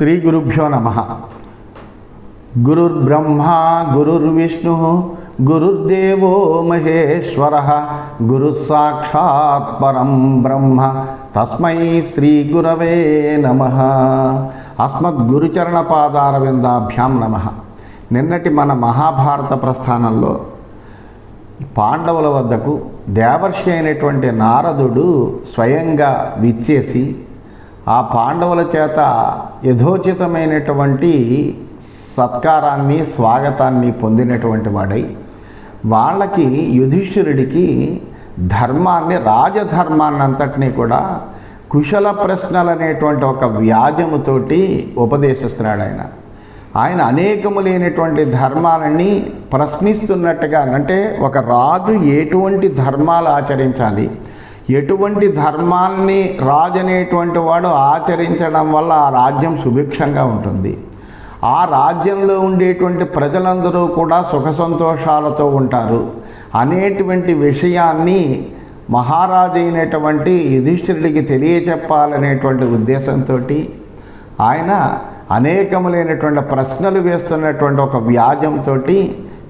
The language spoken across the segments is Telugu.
శ్రీ గురుభ్యో నమః. గురుర్బ్రహ్మా గురుర్విష్ణు గురుర్దేవో మహేశ్వరః గురుస్సాక్షాత్ పరం బ్రహ్మ తస్మై శ్రీ గురవే నమః. అస్మద్గురుచరణ పాదారవిందాభ్యాం నమః. నిన్నటి మన మహాభారత ప్రస్థానంలో పాండవుల వద్దకు దేవర్షి అయినటువంటి నారదుడు స్వయంగా విచ్చేసి ఆ పాండవుల చేత యథోచితమైనటువంటి సత్కారాన్ని స్వాగతాన్ని పొందినటువంటి వాడై వాళ్ళకి యుధిష్ఠిరుడికి ధర్మాన్ని రాజధర్మాన్ని అంతటినీ కూడా కుశల ప్రశ్నలు అనేటువంటి ఒక వ్యాజముతోటి ఉపదేశిస్తున్నాడు. ఆయన అనేకములైనటువంటి ధర్మాలని ప్రశ్నిస్తున్నట్టుగా, అంటే ఒక రాజు ఎటువంటి ధర్మాలు ఆచరించాలి, ఎటువంటి ధర్మాల్ని రాజు అనేటువంటి వాడు ఆచరించడం వల్ల ఆ రాజ్యం సుభిక్షంగా ఉంటుంది, ఆ రాజ్యంలో ఉండేటువంటి ప్రజలందరూ కూడా సుఖ సంతోషాలతో ఉంటారు అనేటువంటి విషయాన్ని మహారాజు అయినటువంటి యుధిష్ఠిరుడికి తెలియచెప్పాలనేటువంటి ఉద్దేశంతో ఆయన అనేకములైనటువంటి ప్రశ్నలు వేస్తున్నటువంటి ఒక వ్యాజంతో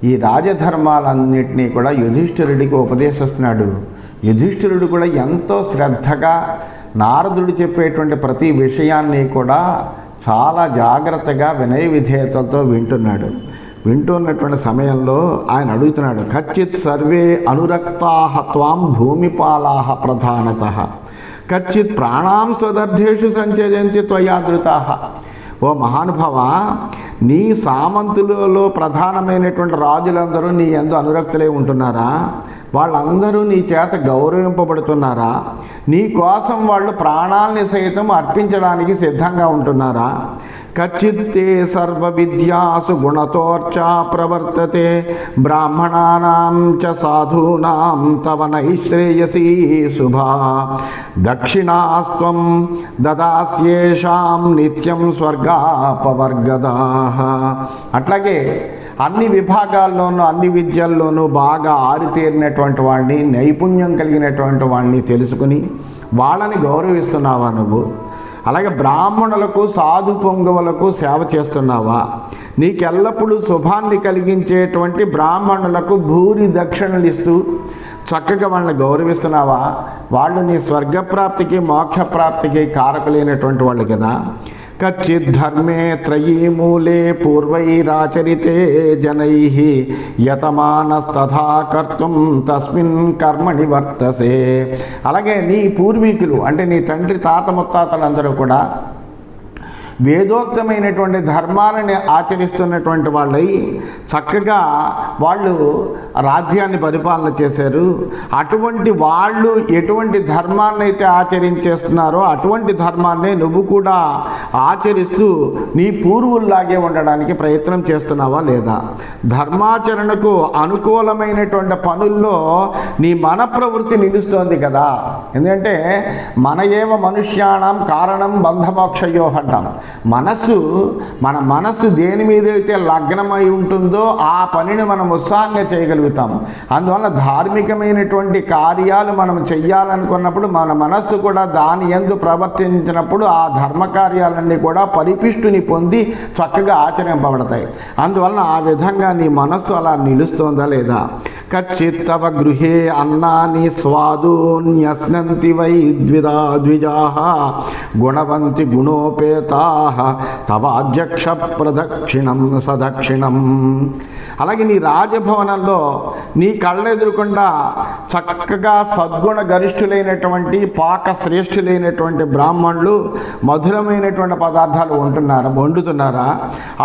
ఈ రాజధర్మాలన్నింటినీ కూడా యుధిష్ఠిరుడికి ఉపదేశిస్తున్నాడు. యుధిష్ఠిరుడు కూడా ఎంతో శ్రద్ధగా నారదుడు చెప్పేటువంటి ప్రతి విషయాన్ని కూడా చాలా జాగ్రత్తగా వినయ విధేయతలతో వింటున్నాడు. వింటున్నటువంటి సమయంలో ఆయన అడుగుతున్నాడు, కచ్చిత్ సర్వే అనురక్తాః త్వాం భూమిపాలాః ప్రధానతః కచ్చిత్ ప్రాణాం స్వదర్థేషు సంచయంతి త్వయాదృతాః. ఓ మహానుభావ, నీ సామంతులలో ప్రధానమైనటువంటి రాజులందరూ నీ యందు అనురక్తులై ఉంటున్నారా? వాళ్ళందరూ నీ చేత గౌరవింపబడుతున్నారా? నీ కోసం వాళ్ళు ప్రాణాలని సైతం అర్పించడానికి సిద్ధంగా ఉంటున్నారా? కచ్చిత్తే సర్వ విద్యాసు గుణతోర్చా ప్రవర్తతే బ్రాహ్మణానాం చ సాధూనాం తవ నైశ్రేయసీ శుభా దక్షిణాస్త్వం దదాస్యేషాం నిత్యం స్వర్గాపవర్గదాః. అట్లాగే అన్ని విభాగాల్లోనూ అన్ని విద్యల్లోనూ బాగా ఆరితేరినటువంటి వాడిని, నైపుణ్యం కలిగినటువంటి వాడిని తెలుసుకుని వాళ్ళని గౌరవిస్తున్నావా నువ్వు? అలాగే బ్రాహ్మణులకు సాధు పొంగవులకు సేవ చేస్తున్నావా? నీకెల్లప్పుడూ శుభాన్ని కలిగించేటువంటి బ్రాహ్మణులకు భూరి దక్షిణలు ఇస్తూ చక్కగా వాళ్ళని గౌరవిస్తున్నావా? వాళ్ళు నీ స్వర్గప్రాప్తికి మోక్షప్రాప్తికి కారకులైనటువంటి వాళ్ళు కదా. కచ్చిత్ ధర్మే త్రయీమూలే పూర్వైరాచరితే జనైః యతమానస్తథా కర్తుం తస్మిన్ కర్మణి వర్తసే. అలాగే నీ పూర్వీకులు అంటే నీ తండ్రి తాత ముత్తాతలందరూ కూడా వేదోక్తమైనటువంటి ధర్మాలని ఆచరిస్తున్నటువంటి వాళ్ళై చక్కగా వాళ్ళు రాజ్యాన్ని పరిపాలన చేశారు. అటువంటి వాళ్ళు ఎటువంటి ధర్మాన్ని అయితే ఆచరించేస్తున్నారో అటువంటి ధర్మాన్నే నువ్వు కూడా ఆచరిస్తూ నీ పూర్వుల్లాగే ఉండడానికి ప్రయత్నం చేస్తున్నావా లేదా? ధర్మాచరణకు అనుకూలమైనటువంటి పనుల్లో నీ మన ప్రవృత్తి నిలుస్తోంది కదా. ఎందుకంటే మన ఏవ మనుష్యాణం కారణం బంధమోక్షయో అంటాం. మన మనస్సు దేని మీద అయితే లగ్నమై ఉంటుందో ఆ పనిని మనం ఉత్సాహంగా చేయగలుగుతాం. అందువల్ల ధార్మికమైనటువంటి కార్యాలు మనం చెయ్యాలనుకున్నప్పుడు మన మనస్సు కూడా దాని యందు ప్రవర్తించినప్పుడు ఆ ధర్మ కార్యాలన్నీ కూడా పరిపుష్టిని పొంది చక్కగా ఆచరింపబడతాయి. అందువలన ఆ విధంగా నీ మనస్సు అలా నిలుస్తోందా లేదా? కచ్చిత్తవ గృహే అన్నాని స్వాదూన్యస్నంతి వై ద్విజాః గుణవంతి గుణోపేతాః తవాధ్యక్ష ప్రదక్షిణం సదక్షిణం. అలాగే నీ రాజభవనంలో నీ కళ్ళెదురుకుండా చక్కగా సద్గుణ గరిష్ఠులైనటువంటి పాక శ్రేష్ఠులైనటువంటి బ్రాహ్మణులు మధురమైనటువంటి పదార్థాలు వండుతున్నారా?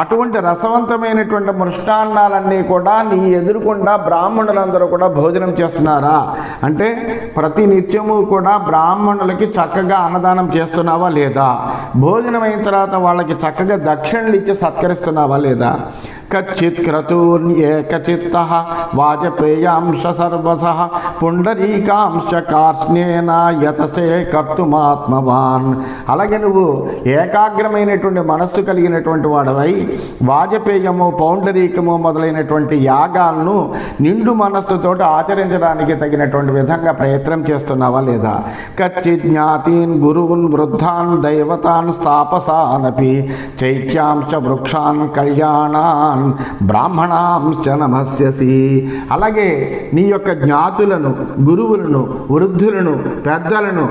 అటువంటి రసవంతమైనటువంటి మృష్టాన్నాలన్నీ కూడా నీ ఎదురుకుండా బ్రాహ్మణులందరూ కూడా భోజనం చేస్తున్నారా? అంటే ప్రతి నిత్యము కూడా బ్రాహ్మణులకి చక్కగా అన్నదానం చేస్తున్నావా లేదా? భోజనం అయిన తర్వాత వాళ్ళకి చక్కగా దక్షిణలు ఇచ్చి సత్కరిస్తున్నావా లేదా? కచ్చిత్ క్రతూర్యేకచిత్తః వాజపేయాంశ సర్వసః పుండరీకాంశ కార్ష్ణేన యతసే కర్తుమాత్మవాన్. అలాగే నువ్వు ఏకాగ్రమైనటువంటి మనస్సు కలిగినటువంటి వాడవై వాజపేయము, పౌండరీకము మొదలైనటువంటి యాగాలను నిండు మనస్సుతోటి ఆచరించడానికి తగినటువంటి విధంగా ప్రయత్నం చేస్తున్నావా లేదా? కచ్చిత్ జ్ఞాతీన్ గురువున్ వృద్ధాన్ దైవతాన్ స్థాపసానపి చైత్యాంశ వృక్షాన్ కళ్యాణాన్ బ్రాహ్మణాంశ నమస్యసి. అలాగే నీ యొక్క జ్ఞాతులను, గురువులను, వృద్ధులను, పెద్దలను,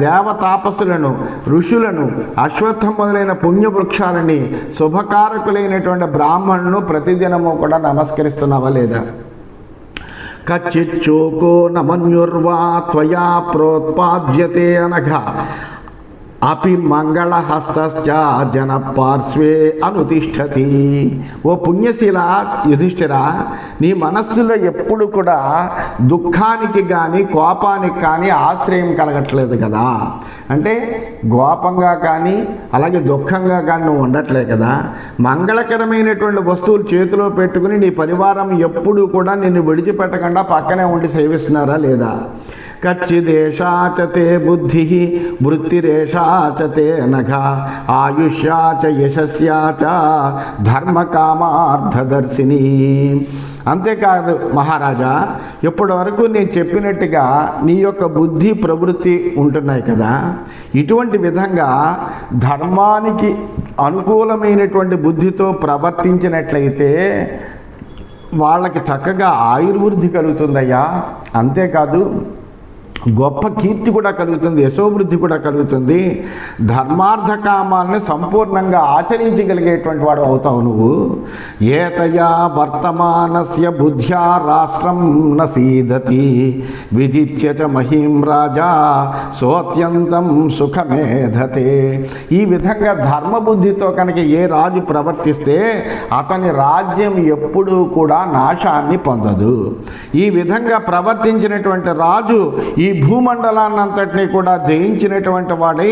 దేవతాపసులను, ఋషులను, అశ్వత్థం మొదలైన పుణ్యవృక్షాలని, శుభకారకులైనటువంటి బ్రాహ్మణులను ప్రతిదినము కూడా నమస్కరిస్తున్నావా లేదా? కచ్చిచ్చోకో నమన్యుర్వా త్వయా ప్రోత్పాద్యతే అనఘ అపి మంగళహస్తశ్చ జన పార్శ్వే అనుతిష్టతి. ఓ పుణ్యశీల యుధిష్ఠిర, నీ మనస్సులో ఎప్పుడు కూడా దుఃఖానికి కానీ కోపానికి కానీ ఆశ్రయం కలగట్లేదు కదా. అంటే కోపంగా కానీ అలాగే దుఃఖంగా కానీ నువ్వు ఉండట్లే కదా. మంగళకరమైనటువంటి వస్తువులు చేతిలో పెట్టుకుని నీ పరివారం ఎప్పుడు కూడా నిన్ను విడిచిపెట్టకుండా పక్కనే ఉండి సేవిస్తున్నారా లేదా? కచ్చిదేశాచతే బుద్ధి వృత్తిరేషాచతే నఘ ఆయుష్యాచ యశస్యాచ ధర్మకామార్థదర్శిని. అంతేకాదు మహారాజా, ఇప్పటి వరకు నేను చెప్పినట్టుగా నీ యొక్క బుద్ధి ప్రవృత్తి ఉంటున్నాయి కదా. ఇటువంటి విధంగా ధర్మానికి అనుకూలమైనటువంటి బుద్ధితో ప్రవర్తించినట్లయితే వాళ్ళకి చక్కగా ఆయుర్వృద్ధి కలుగుతుందయ్యా. అంతేకాదు గొప్ప కీర్తి కూడా కలుగుతుంది, యశోవృద్ధి కూడా కలుగుతుంది. ధర్మార్థ కామాలని సంపూర్ణంగా ఆచరించగలిగేటువంటి వాడు అవుతావు నువ్వు. ఏతయా వర్తమానస్య బుద్ధ్యా రాష్ట్రం నసీదతి విదిత్య చ మహీం రాజా సోత్యంతం సుఖమేధతే. ఈ విధంగా ధర్మబుద్ధితో కనుక ఏ రాజు ప్రవర్తిస్తే అతని రాజ్యం ఎప్పుడూ కూడా నాశాన్ని పొందదు. ఈ విధంగా ప్రవర్తించినటువంటి రాజు ఈ భూమండలాన్నంతటినీ కూడా జయించినటువంటి వాడై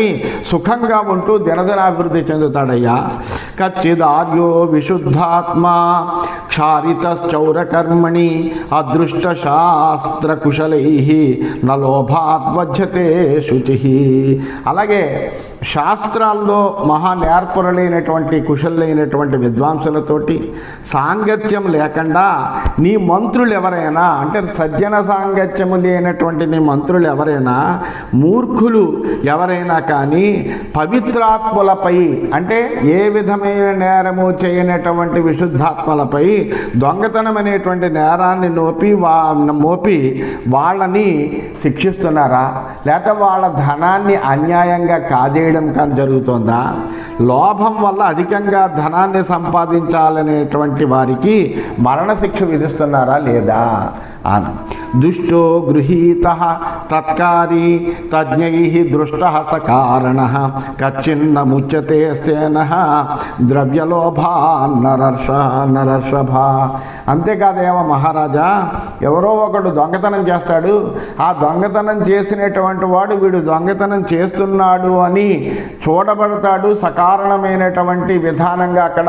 సుఖంగా ఉంటూ దినదినాభివృద్ధి చెందుతాడయ్యా. కచ్చిదార్యో విశుద్ధాత్మ క్షారితశ్చౌరకర్మణి అదృష్ట శాస్త్ర కుశలై నలోభాద్వజ్యతే శుచి. అలాగే శాస్త్రాల్లో మహా నేర్పరులైనటువంటి కుశలైనటువంటి విద్వాంసులతోటి సాంగత్యం లేకుండా నీ మంత్రులు ఎవరైనా, అంటే సజ్జన సాంగత్యము లేనటువంటి నీ మంత్రులు ఎవరైనా, మూర్ఖులు ఎవరైనా కానీ పవిత్రాత్ములపై, అంటే ఏ విధమైన నేరము చేయనటువంటి విశుద్ధాత్మలపై దొంగతనం అనేటువంటి నేరాన్ని మోపి వాళ్ళని శిక్షిస్తున్నారా? లేక వాళ్ళ ధనాన్ని అన్యాయంగా కాజేయడం కానీ జరుగుతుందా? లోభం వల్ల అధికంగా ధనాన్ని సంపాదించాలనేటువంటి వారికి మరణశిక్ష విధిస్తున్నారా లేదా? దుష్టో గృహీత తత్కారీ తజ్ఞై దృష్ట సకారణ కచ్చిన్న ముచ్యతే స్థేన ద్రవ్యలోభాన్నరర్షభ. అంతేకాదేమో మహారాజా, ఎవరో ఒకడు దొంగతనం చేస్తాడు. ఆ దొంగతనం చేసినటువంటి వాడు వీడు దొంగతనం చేస్తున్నాడు అని చూడబడతాడు. సకారణమైనటువంటి విధానంగా అక్కడ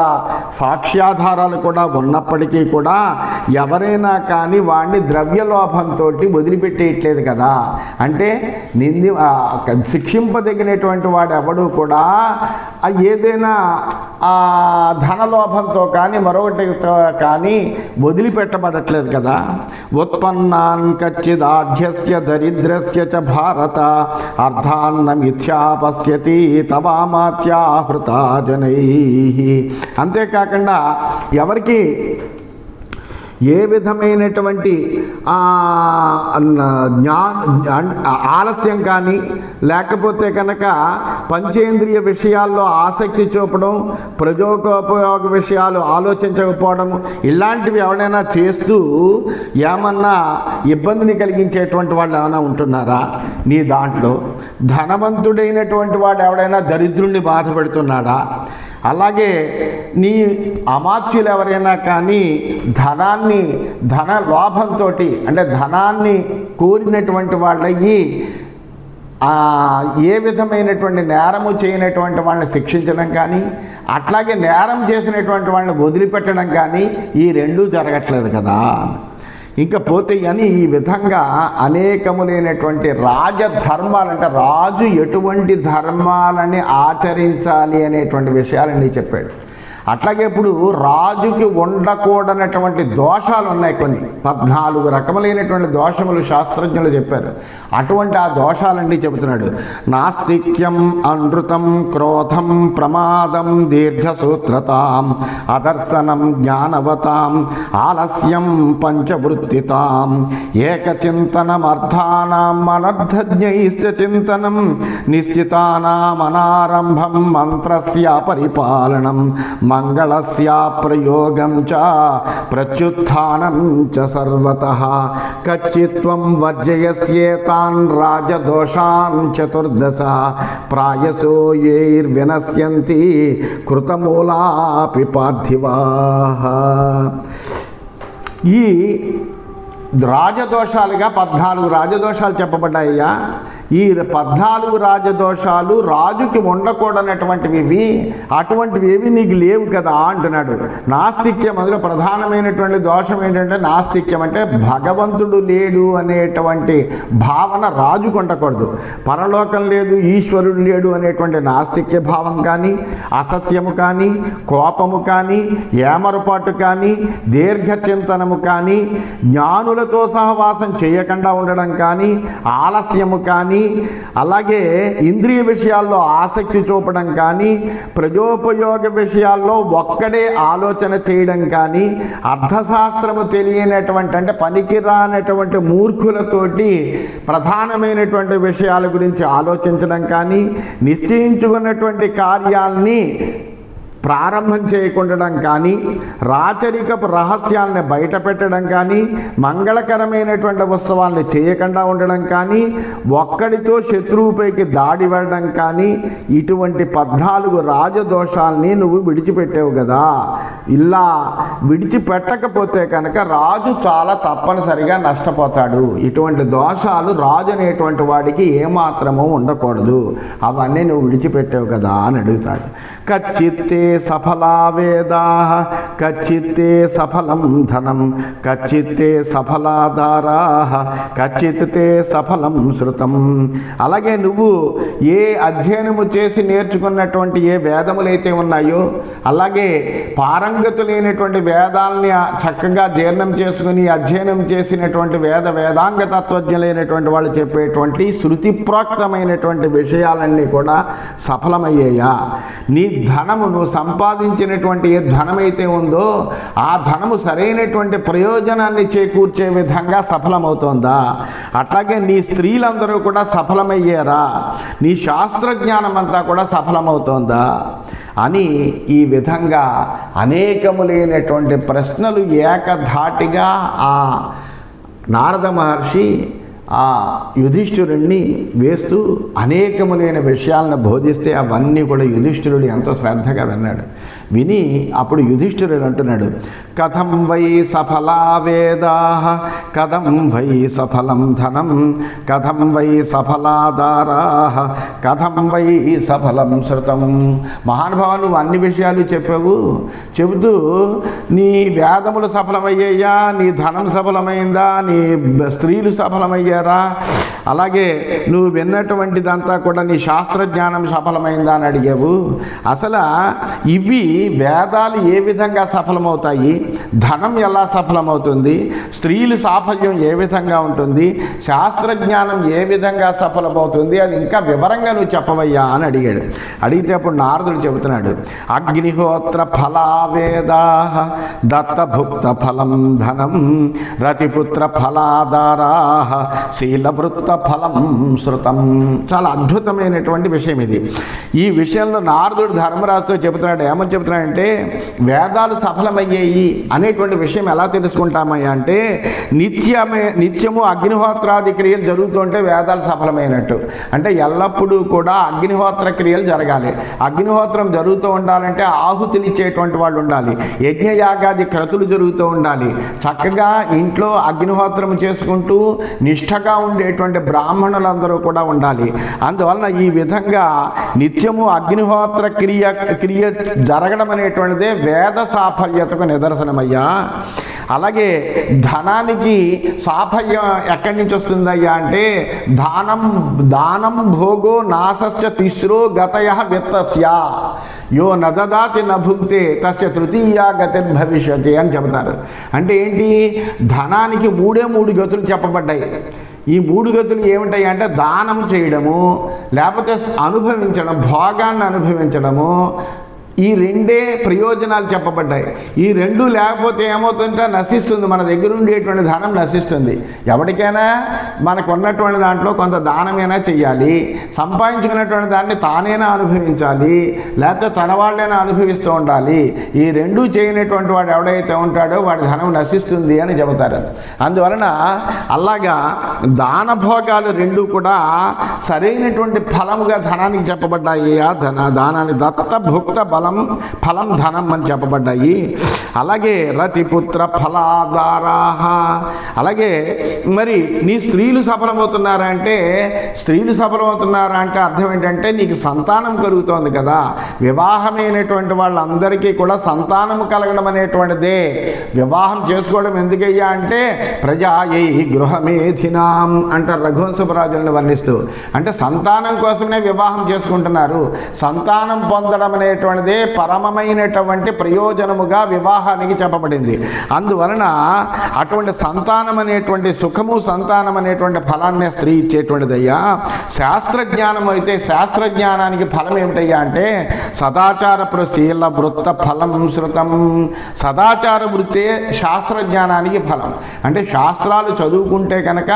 సాక్ష్యాధారాలు కూడా ఉన్నప్పటికీ కూడా ఎవరైనా కానీ వాడిని ద్రవ్యలోభంతో వదిలిపెట్టేయట్లేదు కదా. అంటే శిక్షింపదగినటువంటి వాడు ఎవడు కూడా ఏదైనా ధనలోభంతో కానీ మరొకటితో కానీ వదిలిపెట్టబడట్లేదు కదా. ఉత్పన్నాన్ కచ్చిదాఢ్యస్య దరిద్రస్య చ భారత అర్థాన్న మిథ్యా పశ్యతి తవామాత్యాహృతా జనై. అంతేకాకుండా ఎవరికి ఏ విధమైనటువంటి ఆలస్యం కానీ లేకపోతే కనుక పంచేంద్రియ విషయాల్లో ఆసక్తి చూపడం, ప్రజోపయోగ విషయాలు ఆలోచించకపోవడం, ఇలాంటివి ఎవరైనా చేస్తూ ఏమన్నా ఇబ్బందిని కలిగించేటువంటి వాళ్ళు ఏమైనా ఉంటున్నారా నీ దాంట్లో? ధనవంతుడైనటువంటి వాడు ఎవడైనా దరిద్రుణ్ణి బాధ పెడుతున్నాడా? అలాగే నీ అమాత్యులు ఎవరైనా కానీ ధన లోభంతో, అంటే ధనాన్ని కోరినటువంటి వాళ్ళయ్యి ఏ విధమైనటువంటి నేరము చేయనటువంటి వాళ్ళని శిక్షించడం కానీ, అట్లాగే నేరం చేసినటువంటి వాళ్ళని వదిలిపెట్టడం కానీ ఈ రెండూ జరగట్లేదు కదా. ఇంకా పోతే అని ఈ విధంగా అనేకములైనటువంటి రాజధర్మాలు, అంటే రాజు ఎటువంటి ధర్మాలని ఆచరించాలి అనేటువంటి విషయాలన్నీ చెప్పాడు. అట్లాగే ఇప్పుడు రాజుకి ఉండకూడనటువంటి దోషాలు ఉన్నాయి, కొన్ని 14 రకములైనటువంటి దోషములు శాస్త్రజ్ఞులు చెప్పారు. అటువంటి ఆ దోషాలన్నీ చెబుతున్నాడు. నాస్తిక్యం, అనృతం, క్రోధం, ప్రమాదం, దీర్ఘసూత్రతాం, అదర్శనం, జ్ఞానవతాం, ఆలస్యం, పంచవృత్తితాం, ఏకచింతనమర్థానాం, అనర్థజ్ఞైశ్చ చింతనం, నిశ్చితానాం అనారంభం, మంత్రస్య పరిపాలనం, మంగళస్య ప్రయోగం చ ప్రత్యుత్థానం చ సర్వతః. కచ్చిత్వం వర్జయస్యేతాన్ రాజదోషాన్ చతుర్దశ, ప్రాయసో యైర్వినశ్యంతి కృతమూలాపి పార్థివాః. ఈ రాజదోషాలుగా 14 రాజదోషాలు చెప్పబడ్డాయ్యా. ఈ 14 రాజదోషాలు రాజుకి ఉండకూడనటువంటివి, అటువంటివి ఏవి నీకు లేవు కదా అంటున్నాడు. నాస్తిక్యం, అందులో ప్రధానమైనటువంటి దోషం ఏంటంటే నాస్తిక్యం, అంటే భగవంతుడు లేడు అనేటువంటి భావన రాజుకు ఉండకూడదు. పరలోకం లేదు, ఈశ్వరుడు లేడు అనేటువంటి నాస్తిక్య భావం కానీ, అసత్యము కానీ, కోపము కానీ, ఏమరపాటు కానీ, దీర్ఘచింతనము కానీ, జ్ఞానులతో సహవాసం చేయకుండా ఉండడం కానీ, ఆలస్యము కానీ, అలాగే ఇంద్రియ విషయాల్లో ఆసక్తి చూపడం కానీ, ప్రజోపయోగ విషయాల్లో ఒక్కడే ఆలోచన చేయడం కానీ, అర్థశాస్త్రము తెలియనటువంటి, అంటే పనికిరానటువంటి మూర్ఖులతోటి ప్రధానమైనటువంటి విషయాల గురించి ఆలోచించడం కానీ, నిశ్చయించుకున్నటువంటి కార్యాల్ని ప్రారంభం చేయకుండడం కానీ, రాచరికపు రహస్యాలను బయట పెట్టడం కానీ, మంగళకరమైనటువంటి ఉత్సవాలను చేయకుండా ఉండడం కానీ, ఒక్కడితో శత్రువుపైకి దాడి వెళ్ళడం కానీ, ఇటువంటి 14 రాజదోషాలని నువ్వు విడిచిపెట్టావు కదా. ఇలా విడిచిపెట్టకపోతే కనుక రాజు చాలా తప్పనిసరిగా నష్టపోతాడు. ఇటువంటి దోషాలు రాజు అనేటువంటి వాడికి ఏమాత్రము ఉండకూడదు. అవన్నీ నువ్వు విడిచిపెట్టావు కదా అని అడుగుతాడు. కచ్చిత్తే సఫలా వేదాః, కచ్చిత్తే సఫలం ధనం, కచ్చిత్తే సఫలాధారాః, కచ్చిత్తే సఫలం శృతం. అలాగే నువ్వు ఏ అధ్యయనము చేసి నేర్చుకున్నటువంటి ఏ వేదములైతే ఉన్నాయో, అలాగే పారంగతులైనటువంటి వేదాలని చక్కగా జీర్ణం చేసుకుని అధ్యయనం చేసినటువంటి వేదాంగ తత్వజ్ఞులైనటువంటి వాళ్ళు చెప్పేటువంటి శృతి ప్రోక్తమైనటువంటి విషయాలన్నీ కూడా సఫలమయ్యాయా? నీ ధనము, నువ్వు సంపాదించినటువంటి ఏ ధనమైతే ఉందో ఆ ధనము సరైనటువంటి ప్రయోజనాన్ని చేకూర్చే విధంగా సఫలమవుతోందా? అట్లాగే నీ స్త్రీలందరూ కూడా సఫలమయ్యారా? నీ శాస్త్రజ్ఞానం అంతా కూడా సఫలమవుతోందా అని ఈ విధంగా అనేకములైనటువంటి ప్రశ్నలు ఏకధాటిగా ఆ నారద మహర్షి ఆ యుధిష్ఠిరుణ్ణి వేస్తూ అనేకములైన విషయాలను బోధిస్తే అవన్నీ కూడా యుధిష్ఠిరుడు ఎంతో శ్రద్ధగా విన్నాడు. విని అప్పుడు యుధిష్ఠిరుడు అంటున్నాడు, కథం వై సఫలా వేదాః, కథం వై సఫలం ధనం, కథం వై సఫలాధారాః, కథం వై సఫలం శృతం. మహానుభావ, నువ్వు అన్ని విషయాలు చెప్పావు, చెబుతూ నీ వేదములు సఫలమయ్యాయా, నీ ధనం సఫలమైందా, నీ స్త్రీలు సఫలమయ్యారా, అలాగే నువ్వు విన్నటువంటిదంతా కూడా నీ శాస్త్రజ్ఞానం సఫలమైందా అని అడిగావు. అసలు ఇవి వేదాలు ఏ విధంగా సఫలమవుతాయి, ధనం ఎలా సఫలమవుతుంది, స్త్రీలు సాఫల్యం ఏ విధంగా ఉంటుంది, శాస్త్రజ్ఞానం ఏ విధంగా సఫలమవుతుంది, అది ఇంకా వివరంగా నువ్వు చెప్పవయ్యా అని అడిగాడు. అడిగితే అప్పుడు నారదుడు చెబుతున్నాడు, అగ్నిహోత్ర ఫలా వేదాః, దత్తభుక్త ఫలం ధనం, రతిపుత్ర ఫలాధారాః, శీలవృత్త ఫలం శృతం. చాలా అద్భుతమైనటువంటి విషయం ఇది. ఈ విషయంలో నారదుడు ధర్మరాజుతో చెబుతున్నాడు. ఏమని చెబుతున్నాడంటే, వేదాలు సఫలమయ్యాయి అనేటువంటి విషయం ఎలా తెలుసుకుంటామయ్యా అంటే, నిత్యము అగ్నిహోత్రాది క్రియలు జరుగుతుంటే వేదాలు సఫలమైనట్టు. అంటే ఎల్లప్పుడూ కూడా అగ్నిహోత్ర క్రియలు జరగాలి. అగ్నిహోత్రం జరుగుతూ ఉండాలంటే ఆహుతులు ఇచ్చేటువంటి వాళ్ళు ఉండాలి, యజ్ఞయాగాది క్రతులు జరుగుతూ ఉండాలి. చక్కగా ఇంట్లో అగ్నిహోత్రం చేసుకుంటూ నిష్ఠ నిష్ఠగా ఉండేటువంటి బ్రాహ్మణులందరూ కూడా ఉండాలి. అందువలన ఈ విధంగా నిత్యము అగ్నిహోత్ర క్రియ జరగడం అనేటువంటిదే వేద సాఫల్యతకు నిదర్శనమయ్యా. అలాగే ధనానికి సాఫల్యం ఎక్కడి నుంచి వస్తుందయ్యా అంటే దానం భోగో నాశస్య తిస్రో గతయ విత్తస్య యో నదదాతి నభుక్తే తస్య తృతీయ గతిర్భవిష్యతి అని చెబుతారు. అంటే ఏంటి? ధనానికి మూడు గతులు చెప్పబడ్డాయి. ఈ 3 గతులు ఏమిటాయి అంటే దానం చేయడము, లేకపోతే అనుభవించడం, భోగాన్ని అనుభవించడము. ఈ 2 ప్రయోజనాలు చెప్పబడ్డాయి. ఈ 2 లేకపోతే ఏమవుతుందంటే నశిస్తుంది, మన దగ్గర ఉండేటువంటి ధనం నశిస్తుంది. ఎవరికైనా మనకు ఉన్నటువంటి దాంట్లో కొంత దానమైనా చెయ్యాలి, సంపాదించుకున్నటువంటి దాన్ని తానైనా అనుభవించాలి, లేకపోతే తన వాళ్ళైనా అనుభవిస్తూ ఉండాలి. ఈ 2 చేయనటువంటి వాడు ఎవడైతే ఉంటాడో వాడి ధనం నశిస్తుంది అని చెబుతారు. అందువలన అలాగా దాన భోగాలు 2 కూడా సరైనటువంటి ఫలముగా ధనానికి చెప్పబడ్డాయి. ఆ దానాన్ని దత్త భుక్త ఫలం ధనం అని చెప్పబడ్డాయి. అలాగే రతిపుత్ర ఫలాధారాహ. అలాగే మరి నీ స్త్రీలు సఫలమవుతున్నారా అంటే అర్థం ఏంటంటే నీకు సంతానం కలుగుతోంది కదా. వివాహమైనటువంటి వాళ్ళందరికీ కూడా సంతానం కలగడం అనేటువంటిదే. వివాహం చేసుకోవడం ఎందుకయ్యా అంటే ప్రజాయై గృహమేధినాం అంటారు రఘువంశరాజులను వర్ణిస్తూ. అంటే సంతానం కోసమే వివాహం చేసుకుంటున్నారు. సంతానం పొందడం అనేటువంటిదే పరమమైనటువంటి ప్రయోజనముగా వివాహానికి చెప్పబడింది. అందువలన అటువంటి సంతానం అనేటువంటి సుఖము, సంతానం అనేటువంటి ఫలాన్ని స్త్రీ ఇచ్చేటువంటిదయ్యా. శాస్త్రజ్ఞానం అయితే శాస్త్రజ్ఞానానికి ఫలం ఏమిటయ్యా అంటే సదాచార ప్రశీల వృత్త ఫలం శృతం. సదాచార వృత్తే శాస్త్రజ్ఞానానికి ఫలం. అంటే శాస్త్రాలు చదువుకుంటే కనుక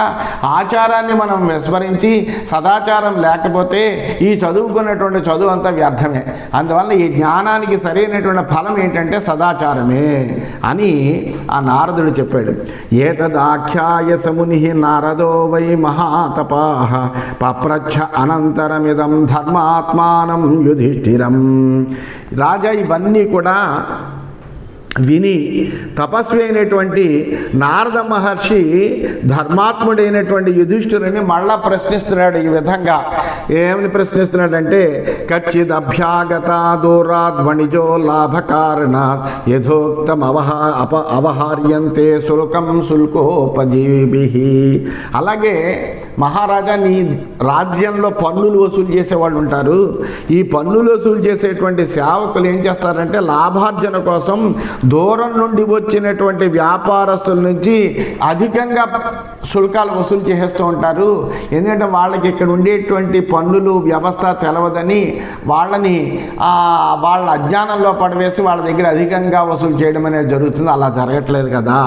ఆచారాన్ని మనం విస్మరించి సదాచారం లేకపోతే ఈ చదువుకున్నటువంటి చదువు అంతా వ్యర్థమే. అందువల్ల ఈ జ్ఞానానికి సరైనటువంటి ఫలం ఏంటంటే సదాచారమే అని ఆ నారదుడు చెప్పాడు. ఏతదాఖ్యాయస ముని నారదో వై మహాతపాః పప్రచ్ఛ అనంతరమిదం ధర్మాత్మానం యుధిష్ఠిరం. రాజా ఇవన్నీ కూడా విని తపస్వి అయినటువంటి నారద మహర్షి ధర్మాత్ముడైనటువంటి యుధిష్ఠిరుని మళ్ళా ప్రశ్నిస్తున్నాడు. ఈ విధంగా ఏమని ప్రశ్నిస్తున్నాడంటే కచ్చిద్ అభ్యాగత దూరాద్వణిజో లాభకారణాత్ యథోక్తం అవహార్యంతే శుల్కం శుల్కోపజీవిభిః. అలాగే మహారాజా నీ రాజ్యంలో పన్నులు వసూలు చేసేవాళ్ళు ఉంటారు. ఈ పన్నులు వసూలు చేసేటువంటి సేవకులు ఏం చేస్తారంటే లాభార్జన కోసం దూరం నుండి వచ్చినటువంటి వ్యాపారస్తుల నుంచి అధికంగా శుల్కాలు వసూలు చేసేస్తూ ఉంటారు. ఎందుకంటే వాళ్ళకి ఇక్కడ ఉండేటువంటి పన్నులు వ్యవస్థ తెలవదని వాళ్ళని వాళ్ళ అజ్ఞానంలో పడవేసి వాళ్ళ దగ్గర అధికంగా వసూలు చేయడం అనేది జరుగుతుంది. అలా జరగట్లేదు కదా.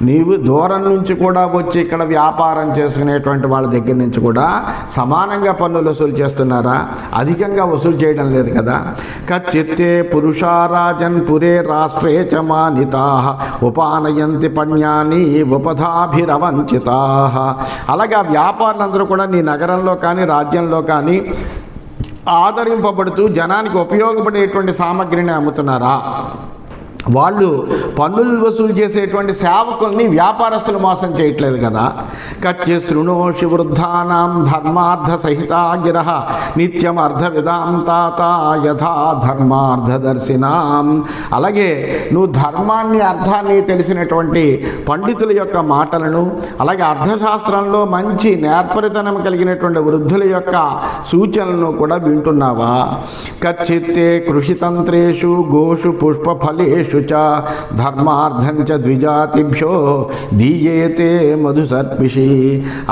నీవు దూరం నుంచి కూడా వచ్చి ఇక్కడ వ్యాపారం చేసుకునేటువంటి వాళ్ళ దగ్గర నుంచి కూడా సమానంగా పన్నులు వసూలు చేస్తున్నారా? అధికంగా వసూలు చేయడం లేదు కదా. కచ్చిత్తే పురుషారాజన్ పురే రాష్ట్రే చ మానితాః ఉపానయంతి పణ్యాని ఉపధాభిరవంచితాః. అలాగే వ్యాపారులందరూ కూడా నీ నగరంలో కానీ రాజ్యంలో కానీ ఆదరింపబడుతూ జనానికి ఉపయోగపడేటువంటి సామగ్రిని అమ్ముతున్నారా? వాళ్ళు పన్నులు వసూలు చేసేటువంటి సేవకుల్ని వ్యాపారస్తులు మోసం చేయట్లేదు కదా. కచ్చి శృణోషి వృద్ధానాం ధర్మార్థ సహితా గిరః నిత్యం అర్థ విదాం తాత యథా ధర్మార్థదర్శినాం. అలాగే నువ్వు ధర్మాన్ని అర్థాన్ని తెలిసినటువంటి పండితుల యొక్క మాటలను, అలాగే అర్థశాస్త్రంలో మంచి నేర్పరితనం కలిగినటువంటి వృద్ధుల యొక్క సూచనలను కూడా వింటున్నావా? కచ్చిత్తే కృషితంత్రేషు గోషు పుష్పఫలేషు ధర్మార్థం చ ద్విజాతిభ్యో దీయేతే మధుసర్పిషి.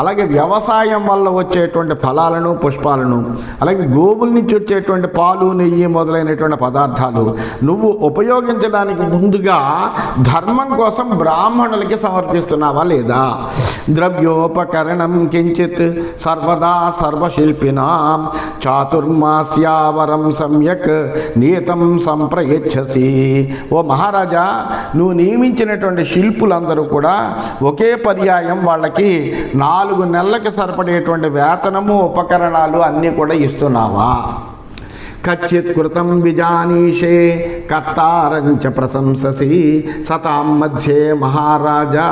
అలాగే వ్యవసాయం వల్ల వచ్చేటువంటి ఫలాలను, పుష్పాలను, అలాగే గోవుల నుంచి వచ్చేటువంటి పాలు, నెయ్యి మొదలైనటువంటి పదార్థాలు నువ్వు ఉపయోగించడానికి ముందుగా ధర్మం కోసం బ్రాహ్మణులకి సమర్పిస్తున్నావా లేదా? ద్రవ్యోపకరణం కించిత్ సర్వదా సర్వశిల్పినాం చాతుర్మాస్యావరం సమ్యక్ నియతం సంప్రయచ్చసి. ఓ మహారాజా, నువ్వు నియమించినటువంటి శిల్పులందరూ కూడా ఒకే పర్యాయం వాళ్ళకి 4 నెలలకి సరిపడేటువంటి వేతనము, ఉపకరణాలు అన్నీ కూడా ఇస్తున్నావా? కచ్చిత్ కృతం విజానీషే కర్తారంచ ప్రశంససి సతాం మధ్యే మహారాజా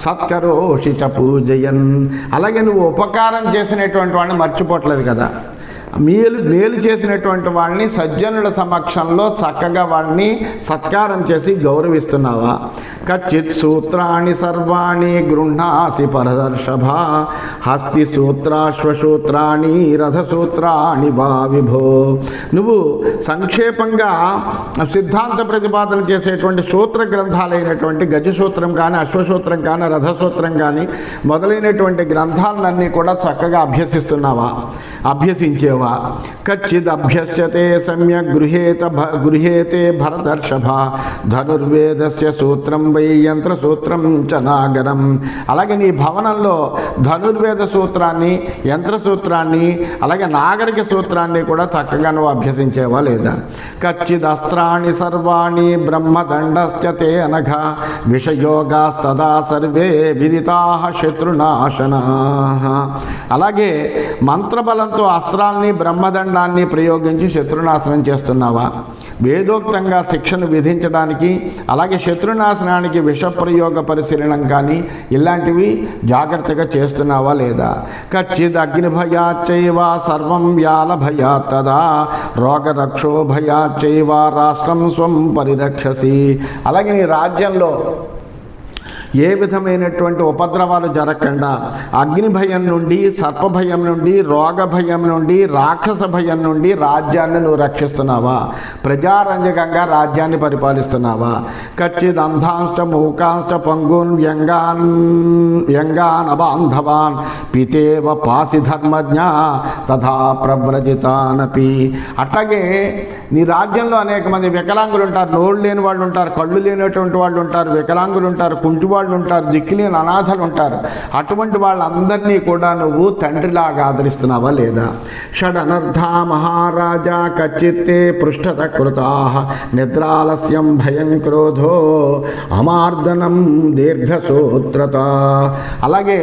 సత్కరోషి చ పూజయన్. అలాగే నువ్వు ఉపకారం చేసినటువంటి వాడిని మర్చిపోవట్లేదు కదా, మేలు చేసినటువంటి వాళ్ళని సజ్జనుల సమక్షంలో చక్కగా వాళ్ళని సత్కారం చేసి గౌరవిస్తున్నావా? కచ్చిత్ సూత్రాణి సర్వాణి గృహ్ణాసి పరదర్షభ హస్తి సూత్రాశ్వసూత్రాణి రథసూత్రాణి వా విభో. నువ్వు సంక్షేపంగా సిద్ధాంత ప్రతిపాదన చేసేటువంటి సూత్ర గ్రంథాలైనటువంటి గజసూత్రం కానీ అశ్వసూత్రం కానీ రథసూత్రం కానీ మొదలైనటువంటి గ్రంథాలన్నీ కూడా చక్కగా అభ్యసించేవా? కచ్చిదభ్యస్యతే సమ్యక్ గృహేతే భరతర్షభ ధనుర్వేదస్య సూత్రం వై యంత్రసూత్రం చ నాగరం. అలాగే నీ భవనంలో ధనుర్వేద సూత్రాన్ని, యంత్రసూత్రాన్ని, అలాగే నాగరిక సూత్రాన్ని కూడా చక్కగా నువ్వు అభ్యసించేవా లేదా? కచ్చిదస్త్రాణి సర్వాణి బ్రహ్మదండస్య తే అనఘ విషయోగాస్తదా సర్వే విదితాః శత్రునాశనాః. అలాగే మంత్రబలంతో అస్త్రాల్ని బ్రహ్మదండాన్ని ప్రయోగించి శత్రునాశనం చేస్తున్నావా? వేదోక్తంగా శిక్షను విధించడానికి, అలాగే శత్రునాశనానికి విషప్రయోగ పరిశీలనం కానీ ఇలాంటివి జాగ్రత్తగా చేస్తున్నావా లేదా? కచ్చిద్ అగ్నిభయాచ్చైవ సర్వం వ్యాలభయాత్ తదా రోగరక్షోభయాచ్చైవ రాష్ట్రం స్వం పరిరక్షసి. అలాగే నీ రాజ్యంలో ఏ విధమైనటువంటి ఉపద్రవాలు జరగకుండా అగ్ని భయం నుండి, సర్పభయం నుండి, రోగ భయం నుండి, రాక్షస భయం నుండి రాజ్యాన్ని నువ్వు రక్షిస్తున్నావా? ప్రజారంజకంగా రాజ్యాన్ని పరిపాలిస్తున్నావా? కచ్చిద్ అంధాంశ మూకాంశ పంగున్ వ్యంగాన్ అబాంధవాన్ పితేవ పాసి ధర్మజ్ఞ తథా ప్రవ్రజితానపి. అట్లాగే నీ రాజ్యంలో అనేక మంది వికలాంగులు ఉంటారు, నోళ్ళు లేని వాళ్ళు ఉంటారు, కళ్ళు లేనటువంటి వాళ్ళు ఉంటారు, వికలాంగులు ఉంటారు, కుంటి వాళ్ళు ఉంటారు, దిక్కులేని అనాథలు ఉంటారు. అటువంటి వాళ్ళందరినీ కూడా నువ్వు తండ్రిలాగా ఆదరిస్తున్నావా లేదా? షడనర్థా మహారాజా కచ్చిత్తే పృష్ఠత కృతాః నిద్రాలస్యం భయం క్రోధో అమార్దనం దీర్ఘసూత్రత. అలాగే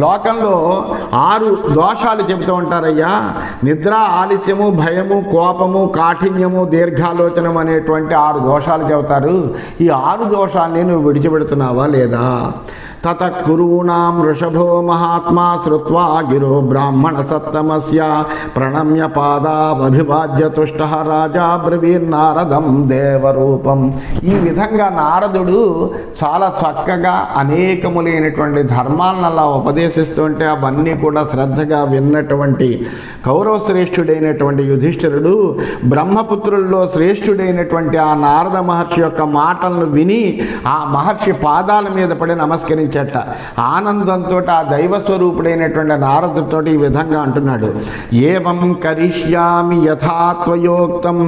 లోకంలో 6 దోషాలు చెబుతూ ఉంటారయ్యా. నిద్ర, ఆలస్యము, భయము, కోపము, కాఠిన్యము, దీర్ఘాలోచనం అనేటువంటి 6 దోషాలు చెబుతారు. ఈ 6 దోషాలని నువ్వు విడిచిపెడుతున్నావా లేదా? తత కురూణాం వృషభో మహాత్మా శ్రుత్వా గిరో బ్రాహ్మణ సత్తమస్య ప్రణమ్య పాదాభివాద్య తుష్ట రాజా బ్రవీర్నారదం దేవరూపం. ఈ విధంగా నారదుడు చాలా చక్కగా అనేకములైనటువంటి ధర్మాలను అలా ఉపదేశిస్తుంటే అవన్నీ కూడా శ్రద్ధగా విన్నటువంటి కౌరవ శ్రేష్ఠుడైనటువంటి యుధిష్ఠిరుడు బ్రహ్మపుత్రుల్లో శ్రేష్ఠుడైనటువంటి ఆ నారద మహర్షి యొక్క మాటలను విని ఆ మహర్షి పాదాల మీద పడి నమస్కరించాడు. ఆనందంతో ఆ దైవస్వరూపుడైనటువంటి నారదుడితో ఈ విధంగా అంటున్నాడు. ఏవం కరిష్యామి యథా త్వయోక్తం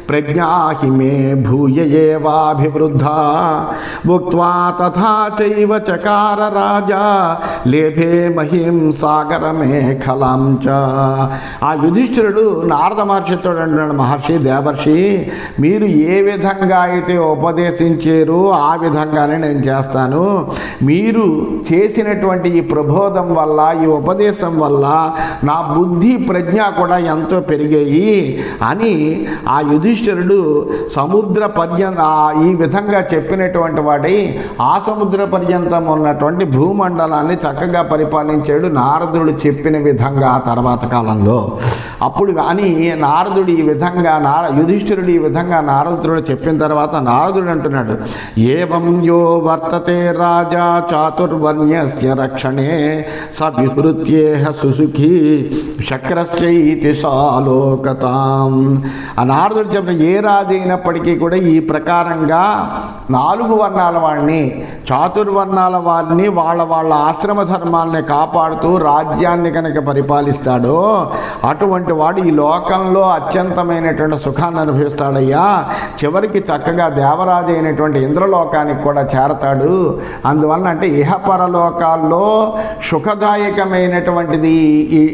ప్రజ్ఞాహి మే భూయ ఏవాభివృద్ధా భుక్త్వా తథా చైవ చకార రాజా లేభే మహిం సాగరమేఖలాం చ. ఆ యుధిష్ఠిరుడు నారద మహర్షితో అంటున్నాడు, మహర్షి, దేవర్షి, మీరు ఏ విధంగా అయితే ఉపదేశించారో ఆ విధంగానే నేను చేస్తాను. మీరు చేసినటువంటి ఈ ప్రబోధం వల్ల, ఈ ఉపదేశం వల్ల నా బుద్ధి ప్రజ్ఞ కూడా ఎంతో పెరిగాయి అని ఆ యుధిష్ఠిరుడు సముద్ర ఈ విధంగా చెప్పినటువంటి వాడై ఆ సముద్ర పర్యంతం ఉన్నటువంటి భూమండలాన్ని చక్కగా పరిపాలించాడు నారదుడు చెప్పిన విధంగా. ఆ తర్వాత కాలంలో అప్పుడు అని నారదుడు ఈ విధంగా యుధిష్ఠిరుడు ఈ విధంగా నారదుడు చెప్పిన తర్వాత నారదుడు అంటున్నాడు, ఏవం యో వర్తతే రాజా చాతుర్వర్ణ్యస్య రక్షణే స విహృత్యేహ సుసుఖీ శక్రస్యైతి సాలోకతాం. ఆ నారదుడు చెప్పిన ఏ రాజు అయినప్పటికీ కూడా ఈ ప్రకారంగా 4 వర్ణాల వాడిని, చాతుర్వర్ణాల వారిని వాళ్ళ ఆశ్రమ ధర్మాలని కాపాడుతూ రాజ్యాన్ని కనుక పరిపాలిస్తాడో అటువంటి వాడు ఈ లోకంలో అత్యంతమైనటువంటి సుఖాన్ని అనుభవిస్తాడయ్యా. చివరికి చక్కగా దేవరాజు అయినటువంటి ఇంద్రలోకానికి కూడా చేరతాడు. అందువలన అంటే ఇహపరలోకాల్లో సుఖదాయకమైనటువంటిది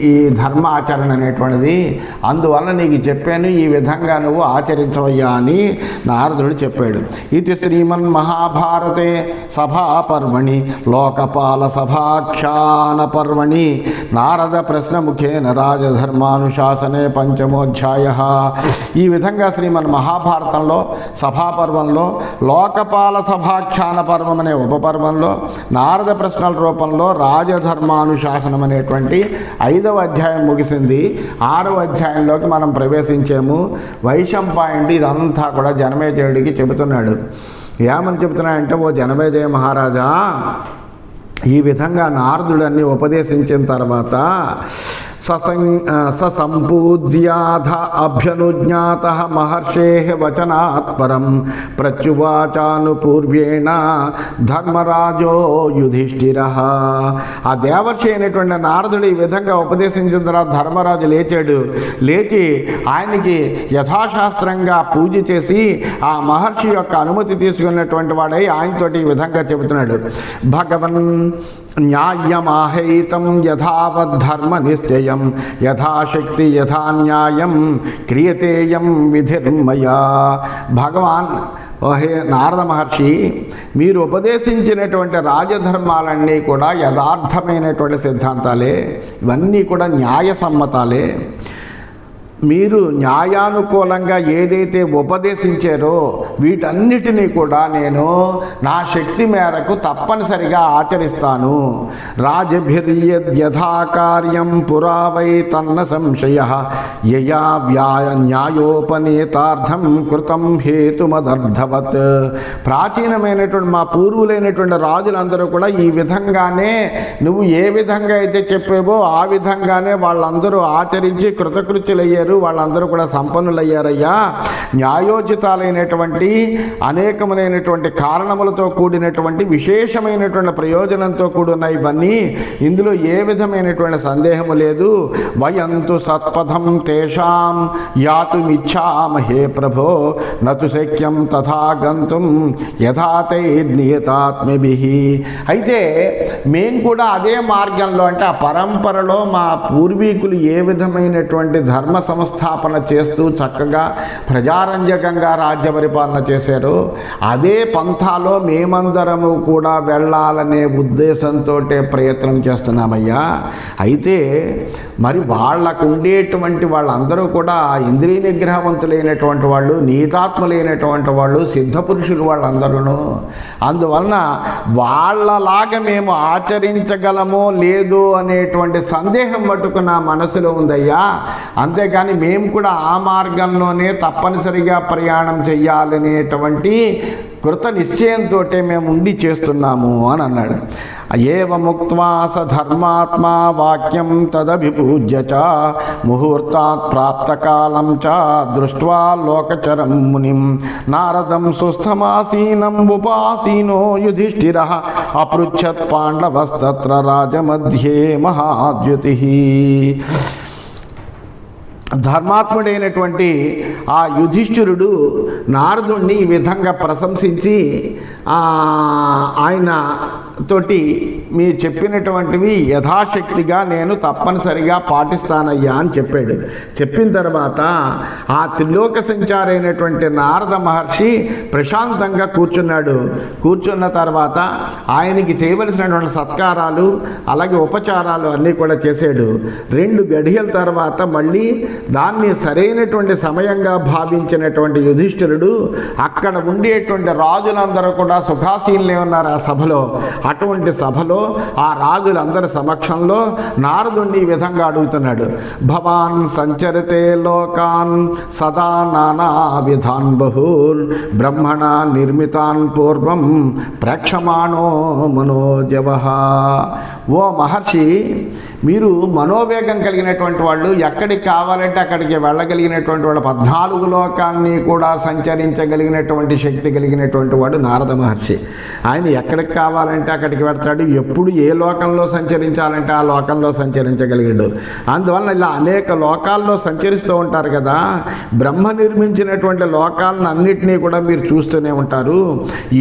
ఈ ధర్మాచరణ అనేటువంటిది. అందువల్ల నీకు చెప్పాను, ఈ విధంగా నువ్వు ఆచరించవయ్యా అని నారదుడు చెప్పాడు. ఇది శ్రీమన్ మహాభారతే సభాపర్వణి లోకపాల సభాఖ్యాన పర్వణి నారద ప్రశ్నముఖేన రాజధర్మానుశాసనే పంచమోధ్యాయ. ఈ విధంగా శ్రీమన్ మహాభారతంలో సభాపర్వంలో లోకపాల సభాఖ్యాన పర్వం అనే ఉపపర్వంలో నారద ప్రశ్నల రూపంలో రాజధర్మానుశాసనం అనేటువంటి 5వ అధ్యాయం ముగిసింది. 6వ అధ్యాయంలోకి మనం ప్రవేశించాము. వైశంపాయనుడు ఇదంతా కూడా జనమేజయుడికి చెబుతున్నాడు. ఏమని చెబుతున్నాడంటే, ఓ జనమేజయ మహారాజా, ఈ విధంగా నారదుడు అన్ని ఉపదేశించిన తర్వాత సంపూజ్యాధ అభ్యనుజ్ఞాత మహర్షే వచనాత్ పరం ప్రత్యువాచానుపూర్వేణ ధర్మరాజో యుధిష్ఠిర. ఆ దేవర్షి అయినటువంటి నారదుడు ఈ విధంగా ఉపదేశించిన తర్వాత ధర్మరాజు లేచాడు. లేచి ఆయనకి యథాశాస్త్రంగా పూజ చేసి ఆ మహర్షి యొక్క అనుమతి తీసుకున్నటువంటి వాడై ఆయనతోటి ఈ విధంగా చెబుతున్నాడు. భగవన్ న్యాయమాహైతం యథావద్ధర్మ నిశ్చయం యథాశక్తి యథా న్యాయం క్రియతేయం విధిర్మయా. భగవాన్, ఓహే నారద మహర్షి, మీరు ఉపదేశించినటువంటి రాజధర్మాలన్నీ కూడా యథార్థమైనటువంటి సిద్ధాంతాలే, ఇవన్నీ కూడా న్యాయసమ్మతాలే. మీరు న్యాయానుకూలంగా ఏదైతే ఉపదేశించారో వీటన్నిటినీ కూడా నేను నా శక్తి మేరకు తప్పనిసరిగా ఆచరిస్తాను. రాజభిర్యథాకార్యం పురావై తన్న సంశయ యయా న్యాయోపనేతార్థం కృతం హేతుమదర్థవత్. ప్రాచీనమైనటువంటి మా పూర్వులైనటువంటి రాజులందరూ కూడా ఈ విధంగానే నువ్వు ఏ విధంగా అయితే చెప్పావో ఆ విధంగానే వాళ్ళందరూ ఆచరించి కృతకృత్యులయ్యారు. వాళ్ళందరూ కూడా సంపన్నులయ్యారయ్యా. న్యాయోచితాలైనటువంటి అనేకమైనటువంటి కారణములతో కూడినటువంటి విశేషమైనటువంటి ప్రయోజనంతో కూడిన ఇవన్నీ, ఇందులో ఏ విధమైనటువంటి సందేహము లేదు. వయంతు సత్పథం తేషాం యాతుమిచ్ఛామహే ప్రభో నతు శక్యం తథా గంతుం యథాతైర్నియతాత్మభిః. అయితే మేము కూడా అదే మార్గంలో, అంటే ఆ పరంపరలో మా పూర్వీకులు ఏ విధమైనటువంటి ధర్మ సంస్థాపన చేస్తూ చక్కగా ప్రజారంజకంగా రాజ్య పరిపాలన చేశారు, అదే పంథాలో మేమందరము కూడా వెళ్ళాలనే ఉద్దేశంతో ప్రయత్నం చేస్తున్నామయ్యా. అయితే మరి వాళ్ళకు ఉండేటువంటి వాళ్ళందరూ కూడా ఇంద్రియ నిగ్రహవంతులైనటువంటి వాళ్ళు, నీతాత్ములైనటువంటి వాళ్ళు, సిద్ధపురుషులు వాళ్ళందరూ. అందువలన వాళ్ళలాగా మేము ఆచరించగలమో లేదో అనేటువంటి సందేహం మట్టుకు నా మనసులో ఉందయ్యా. అంతేకాని మేము కూడా ఆ మార్గంలోనే తప్పనిసరిగా ప్రయాణం చెయ్యాలనేటువంటి కృత నిశ్చయంతో మేము ఉండి చేస్తున్నాము అని అన్నాడు. ఏవముక్త్వా స ధర్మాత్మా వాక్యం తదభిపూజ్య చ ముహూర్తాత్ ప్రాప్తకాలం చ దృష్ట్వా లోకచరం మునిం నారదం సుస్థమాసీనం ఉపాసీనో యుధిష్ఠిరః అపృచ్ఛత్ పాండవస్తత్ర రాజమధ్యే మహాద్యుతిః. ధర్మాత్ముడైనటువంటి ఆ యుధిష్ఠిరుడు నారదుణ్ణి ఈ విధంగా ప్రశంసించి ఆయన తోటి మీరు చెప్పినటువంటివి యథాశక్తిగా నేను తప్పనిసరిగా పాటిస్తానయ్యా అని చెప్పాడు. చెప్పిన తర్వాత ఆ త్రిలోక సంచారైనటువంటి నారద మహర్షి ప్రశాంతంగా కూర్చున్నాడు. కూర్చున్న తర్వాత ఆయనకి చేయవలసినటువంటి సత్కారాలు అలాగే ఉపచారాలు అన్నీ కూడా చేశాడు. 2 గడియల తర్వాత మళ్ళీ దాన్ని సరైనటువంటి సమయంగా భావించినటువంటి యుధిష్ఠిరుడు అక్కడ ఉండేటువంటి రాజులందరూ కూడా సుఖాసీనులే ఉన్నారు ఆ సభలో. అటువంటి సభలో ఆ రాజులందరి సమక్షంలో నారదుణ్ణి ఈ విధంగా అడుగుతున్నాడు. భవాన్ సంచరితే లోకాన్ సదా నానా విధాన్ బహూన్ బ్రహ్మణ నిర్మితాన్ పూర్వం ప్రేక్షమాణో మనోజవః. ఓ మహర్షి, మీరు మనోవేగం కలిగినటువంటి వాళ్ళు, ఎక్కడికి కావాలంటే అక్కడికి వెళ్ళగలిగినటువంటి వాడు, 14 లోకాన్ని కూడా సంచరించగలిగినటువంటి శక్తి కలిగినటువంటి వాడు నారద మహర్షి. ఆయన ఎక్కడికి కావాలంటే అక్కడికి వెళ్తాడు, ఎప్పుడు ఏ లోకంలో సంచరించాలంటే ఆ లోకంలో సంచరించగలిగాడు. అందువలన ఇలా అనేక లోకాల్లో సంచరిస్తూ ఉంటారు కదా. బ్రహ్మ నిర్మించినటువంటి లోకాలను అన్నిటినీ కూడా మీరు చూస్తూనే ఉంటారు.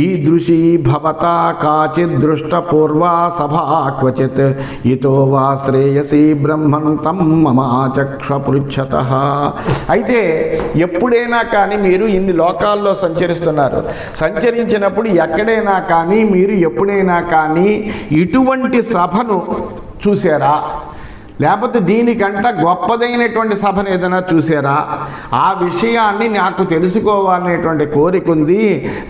ఈ దృశి భవత కాచిత్ దృష్ట పూర్వా సభా క్వచిత్ ఇతో వా శ్రేయసి బ్రహ్మంతం మమాచక్ష పృచ్ఛత. అయితే ఎప్పుడైనా కానీ మీరు ఇన్ని లోకాల్లో సంచరిస్తున్నారు. సంచరించినప్పుడు ఎక్కడైనా కానీ మీరు ఎప్పుడైనా కానీ ఇటువంటి సభను చూసారా? లేకపోతే దీనికంట గొప్పదైనటువంటి సభను ఏదైనా చూసారా? ఆ విషయాన్ని నాకు తెలుసుకోవాలనేటువంటి కోరిక ఉంది.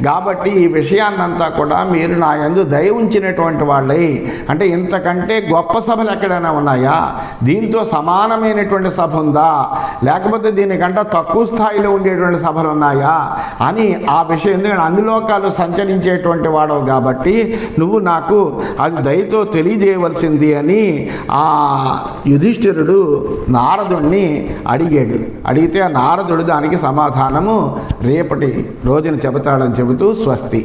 కాబట్టి ఈ విషయాన్నంతా కూడా మీరు నా యందు దయ ఉంచినటువంటి వాళ్ళే. అంటే ఇంతకంటే గొప్ప సభలు ఎక్కడైనా ఉన్నాయా? దీంతో సమానమైనటువంటి సభ ఉందా? లేకపోతే దీనికంటే తక్కువ స్థాయిలో ఉండేటువంటి సభలు ఉన్నాయా అని ఆ విషయం, ఎందుకంటే అన్ని లోకాలు సంచరించేటువంటి వాడవు కాబట్టి నువ్వు నాకు అది దయతో తెలియజేయవలసింది అని ఆ యుధిష్ఠిరుడు నారదుణ్ణి అడిగాడు. అడిగితే ఆ నారదుడు దానికి సమాధానము రేపటి రోజున చెబుతాడని చెబుతూ స్వస్తి.